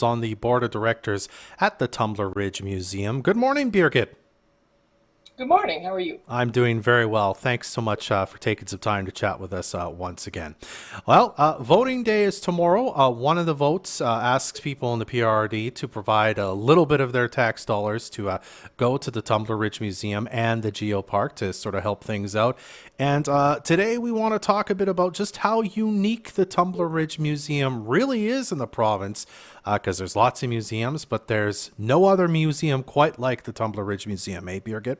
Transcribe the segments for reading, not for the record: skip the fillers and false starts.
On the board of directors at the Tumbler Ridge Museum. Good morning, Birgit. Good morning. How are you? I'm doing very well. Thanks so much for taking some time to chat with us once again. Well, voting day is tomorrow. One of the votes asks people in the PRD to provide a little bit of their tax dollars to go to the Tumbler Ridge Museum and the Geo Park to sort of help things out. And today we want to talk a bit about just how unique the Tumbler Ridge Museum really is in the province, because there's lots of museums, but there's no other museum quite like the Tumbler Ridge Museum, eh, Birgit?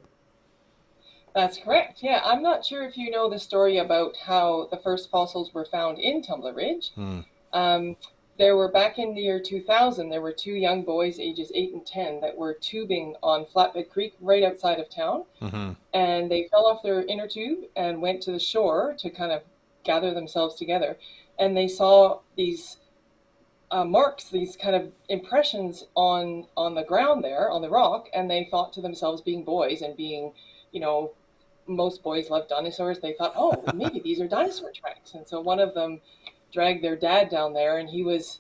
That's correct. Yeah, I'm not sure if you know the story about how the first fossils were found in Tumbler Ridge. Hmm. Um, there were back in the year 2000, there were two young boys, ages 8 and 10, that were tubing on Flatbed Creek right outside of town. Mm-hmm. And they fell off their inner tube and went to the shore to kind of gather themselves together. And they saw these marks, these kind of impressions on the ground there, on the rock. And they thought to themselves, being boys and being, you know, most boys love dinosaurs. They thought, oh, maybe these are dinosaur tracks. And so one of them dragged their dad down there, and he was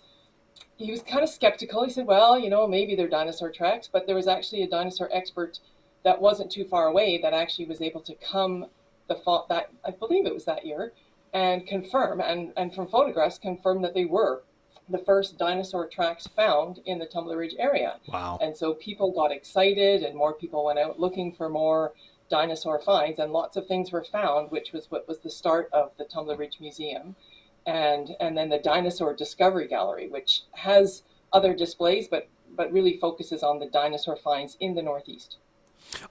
kind of skeptical. He said, well, maybe they're dinosaur tracks, but there was actually a dinosaur expert that wasn't too far away that actually was able to come the fall that I believe it was that year and confirm and from photographs confirm that they were the first dinosaur tracks found in the Tumbler Ridge area. Wow. And so people got excited and more people went out looking for more dinosaur finds, and lots of things were found, which was what was the start of the Tumbler Ridge Museum. And then the Dinosaur Discovery Gallery, which has other displays but really focuses on the dinosaur finds in the Northeast.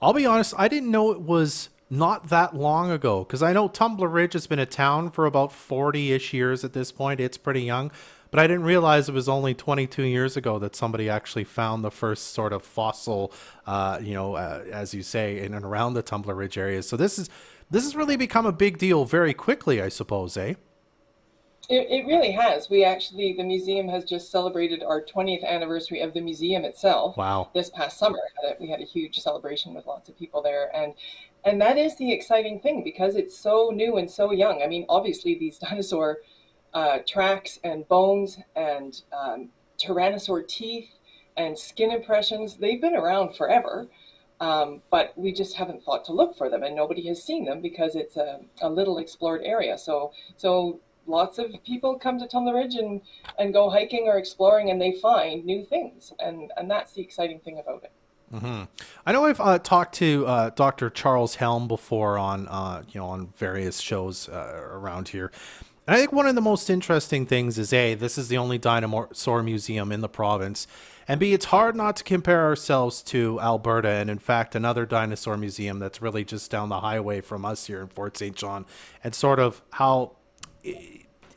I'll be honest, I didn't know it was not that long ago because I know Tumbler Ridge has been a town for about 40-ish years at this point. It's pretty young, but I didn't realize it was only 22 years ago that somebody actually found the first sort of fossil, as you say, in and around the Tumbler Ridge area. So this has really become a big deal very quickly, I suppose, eh? It really has. The museum has just celebrated our 20th anniversary of the museum itself Wow. this past summer. We had a huge celebration with lots of people there. And that is the exciting thing because it's so new and so young. I mean, obviously, these dinosaur tracks and bones and tyrannosaur teeth and skin impressions, they've been around forever. But we just haven't thought to look for them, and nobody has seen them because it's a little explored area. So lots of people come to Tumbler Ridge and go hiking or exploring, and they find new things, and that's the exciting thing about it. Hmm. I know I've talked to Dr. Charles Helm before on on various shows around here. And I think one of the most interesting things is A, this is the only dinosaur museum in the province, and B, it's hard not to compare ourselves to Alberta and in fact another dinosaur museum that's really just down the highway from us here in Fort St. John, and sort of how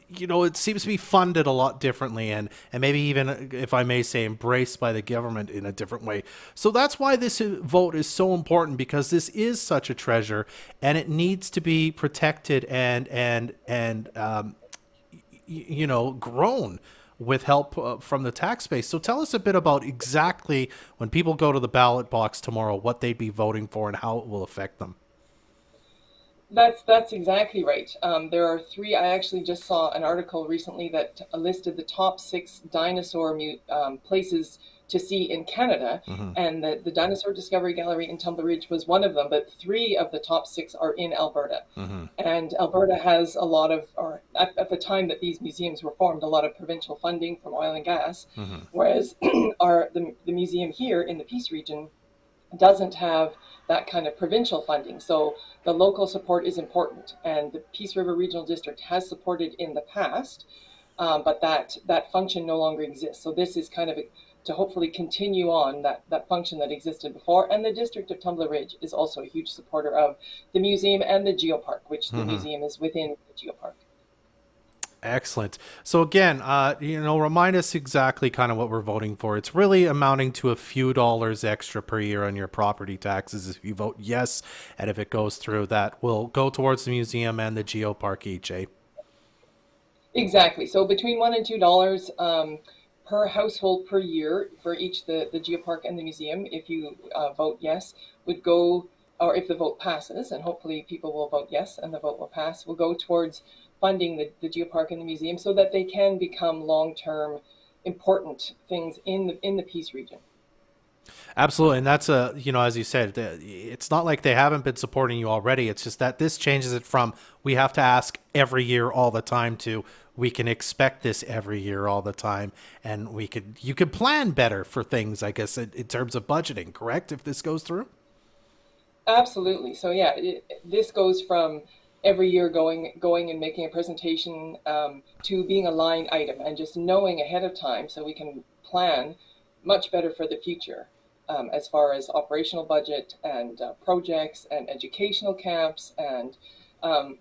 it seems to be funded a lot differently and maybe even, if I may say, embraced by the government in a different way. So that's why this vote is so important, because this is such a treasure and it needs to be protected and grown with help from the tax base. So tell us a bit about exactly, when people go to the ballot box tomorrow, what they'd be voting for and how it will affect them. That's exactly right. There are three. I actually just saw an article recently that listed the top six places to see in Canada, Hmm. and the Dinosaur Discovery Gallery in Tumbler Ridge was one of them. But three of the top six are in Alberta, Hmm. and Alberta has a lot of, or at the time that these museums were formed, a lot of provincial funding from oil and gas, Hmm. whereas the museum here in the Peace region doesn't have that kind of provincial funding. So the local support is important, and the Peace River Regional District has supported in the past, but that function no longer exists. So this is kind of to hopefully continue on that function that existed before. And the District of Tumbler Ridge is also a huge supporter of the museum and the Geo Park, which the Hmm. museum is within the Geo Park. Excellent. So again, remind us exactly kind of what we're voting for. It's really amounting to a few dollars extra per year on your property taxes if you vote yes, and if it goes through, that will go towards the museum and the Geopark each, eh? Exactly. So between $1 and $2 per household per year for each the Geopark and the museum, if you vote yes, would go, or if the vote passes, and hopefully people will vote yes and the vote will pass, will go towards funding the Geopark and the museum so that they can become long-term important things in the Peace region. Absolutely, and that's a as you said, it's not like they haven't been supporting you already. It's just that this changes it from we have to ask every year all the time to we can expect this every year all the time, and you could plan better for things. I guess in terms of budgeting, correct? If this goes through. Absolutely. So yeah, this goes from every year going and making a presentation to being a line item and just knowing ahead of time so we can plan much better for the future as far as operational budget and projects and educational camps and um,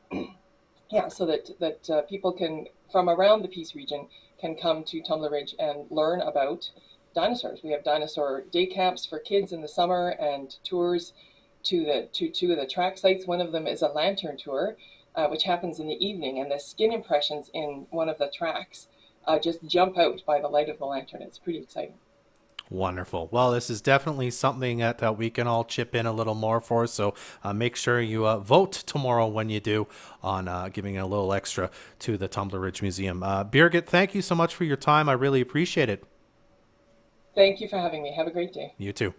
yeah, so that people can from around the Peace region can come to Tumbler Ridge and learn about dinosaurs. We have dinosaur day camps for kids in the summer and tours to two of the track sites. One of them is a lantern tour, which happens in the evening, and the skin impressions in one of the tracks just jump out by the light of the lantern. It's pretty exciting. Wonderful. Well, this is definitely something that we can all chip in a little more for. So make sure you vote tomorrow when you do on giving a little extra to the Tumbler Ridge Museum. Birgit, thank you so much for your time. I really appreciate it. Thank you for having me. Have a great day. You too.